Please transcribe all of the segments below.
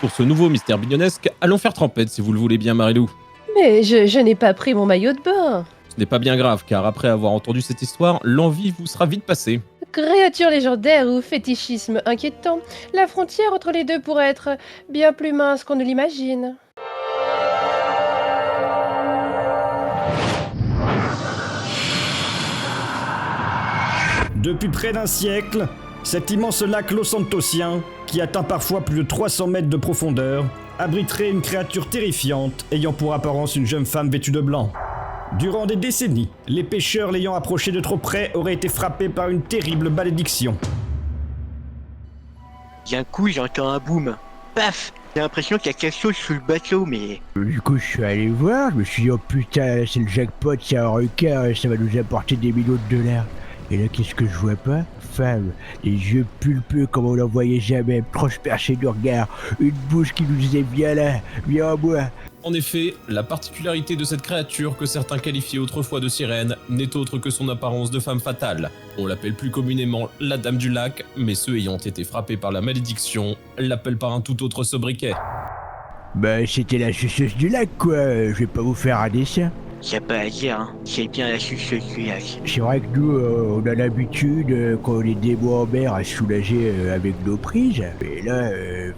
Pour ce nouveau mystère bignonesque, allons faire trempette si vous le voulez bien, Marilou. Mais je n'ai pas pris mon maillot de bain. Ce n'est pas bien grave, car après avoir entendu cette histoire, l'envie vous sera vite passée. Créature légendaire ou fétichisme inquiétant, la frontière entre les deux pourrait être bien plus mince qu'on ne l'imagine. Depuis près d'un siècle, cet immense lac losantosien, qui atteint parfois plus de 300 mètres de profondeur, abriterait une créature terrifiante ayant pour apparence une jeune femme vêtue de blanc. Durant des décennies, les pêcheurs l'ayant approché de trop près auraient été frappés par une terrible malédiction. D'un coup, j'entends un boom. Paf! J'ai l'impression qu'il y a quelque chose sous le bateau, mais... Du coup, je suis allé voir, je me suis dit, oh putain, c'est le jackpot, c'est un requin, ça va nous apporter des millions de dollars. Et là, qu'est-ce que je vois pas? Femme, les yeux pulpeux comme on n'en voyait jamais, proche perché du regard, une bouche qui nous disait viens là, viens à moi. En effet, la particularité de cette créature que certains qualifiaient autrefois de sirène n'est autre que son apparence de femme fatale. On l'appelle plus communément la Dame du Lac, mais ceux ayant été frappés par la malédiction l'appellent par un tout autre sobriquet. Bah, c'était la suceuse du lac, quoi, je vais pas vous faire un dessin. Y a pas à dire, hein. C'est bien la suceuse du lac. C'est vrai que nous, on a l'habitude, quand on est des mois en mer, à se soulager avec nos prises. Et là,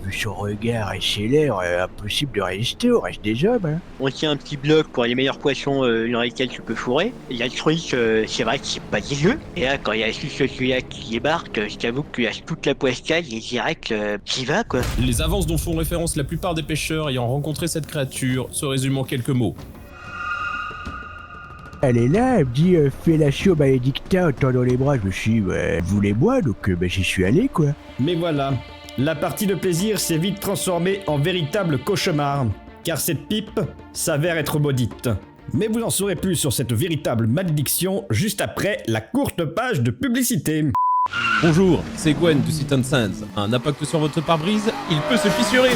vu son regard et ses lèvres, impossible de résister au reste des hommes. Hein. On tient un petit bloc pour les meilleurs poissons dans lesquels tu peux fourrer. Il y a le truc, c'est vrai que c'est pas dégueu. Et là, quand il y a la suceuse du lac qui débarque, je t'avoue que tu lâches toute la poiscaille et direct, t'y vas, quoi. Les avances dont font référence la plupart des pêcheurs ayant rencontré cette créature se résument en quelques mots. Elle est là, elle me dit fellatio maledicta en tendant les bras. Je me suis dit, ouais, voulez-moi, donc j'y suis allé, quoi. Mais voilà, la partie de plaisir s'est vite transformée en véritable cauchemar, car cette pipe s'avère être maudite. Mais vous en saurez plus sur cette véritable malédiction juste après la courte page de publicité. Bonjour, c'est Gwen du Sit and Sands. Un impact sur votre pare-brise, il peut se fissurer.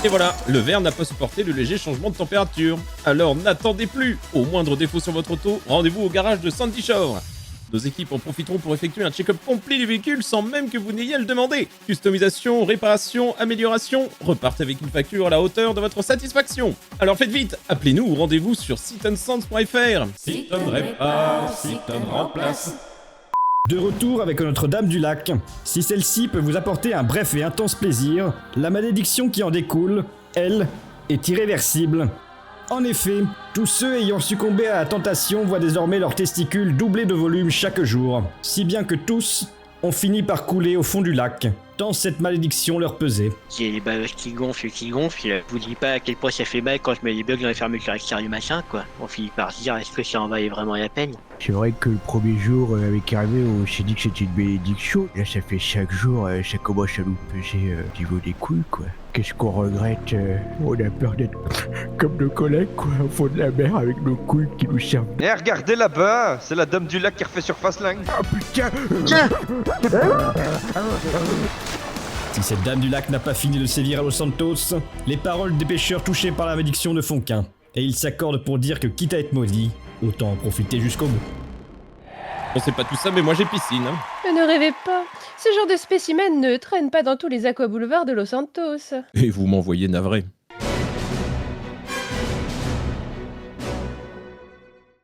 Et voilà, le verre n'a pas supporté le léger changement de température. Alors n'attendez plus. Au moindre défaut sur votre auto, rendez-vous au garage de Sandy Shore. Nos équipes en profiteront pour effectuer un check-up complet du véhicule sans même que vous n'ayez à le demander. Customisation, réparation, amélioration, repartez avec une facture à la hauteur de votre satisfaction. Alors faites vite, appelez-nous ou rendez-vous sur sitansands.fr. Sit-on répare, Sit-on remplace. De retour avec Notre-Dame du Lac. Si celle-ci peut vous apporter un bref et intense plaisir, la malédiction qui en découle, elle, est irréversible. En effet, tous ceux ayant succombé à la tentation voient désormais leurs testicules doubler de volume chaque jour, si bien que tous ont fini par couler au fond du lac, tant cette malédiction leur pesait. J'ai les baloches qui gonflent. Je vous dis pas à quel point ça fait mal quand je mets les bugs dans les fermetures extérieures du machin, quoi. On finit par se dire, est-ce que ça en valait vraiment la peine? C'est vrai que le premier jour, avec Hervé, on s'est dit que c'était une bénédiction. Là, ça fait 5 jours, ça commence à nous peser au niveau des couilles, quoi. Qu'est-ce qu'on regrette? On a peur d'être comme nos collègues, quoi, au fond de la mer, avec nos couilles qui nous servent. Eh, regardez là-bas, c'est la Dame du Lac qui refait surface là. Ah putain! Si cette Dame du Lac n'a pas fini de sévir à Los Santos, les paroles des pêcheurs touchés par la malédiction ne font qu'un. Et ils s'accordent pour dire que quitte à être maudit, autant en profiter jusqu'au bout. Bon, c'est pas tout ça, mais moi j'ai piscine. Hein. Ne rêvez pas, ce genre de spécimen ne traîne pas dans tous les aquaboulevards de Los Santos. Et vous m'envoyez navré.